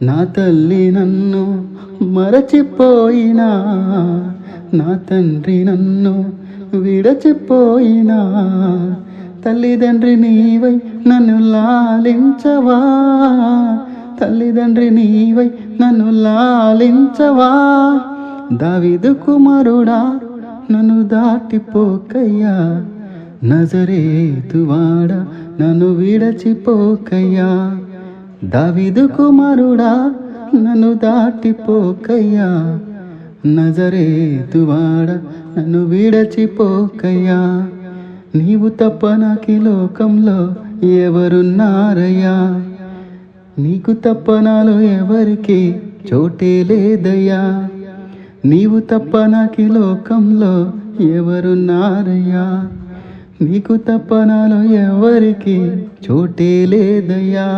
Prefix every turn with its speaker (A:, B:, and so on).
A: నా తల్లి నన్ను మరచిపోయినా, నా తండ్రి నన్ను విడచిపోయినా, తల్లిదండ్రి నీవై నన్ను లాలించవా, తల్లిదండ్రి నీవై నన్ను లాలించవా. దావీదు కుమారుడా నన్ను దాటిపోకయ్యా, నజరేతువాడా నన్ను విడచిపోకయ్యా. దావీదు కుమారుడా నన్ను దాటిపోకయ్యా, నజరేతువాడా నన్ను విడచిపోకయ్యా. నీవు తప్ప నాకీ లోకంలో ఎవరున్నారయ్యా, నీకు తప్ప నాలో ఎవరికి చోటే లేదయ్యా. నీవు తప్ప నాకీ లోకంలో ఎవరున్నారయ్యా, నీకు తప్ప నాలో ఎవరికి చోటే లేదయ్యా.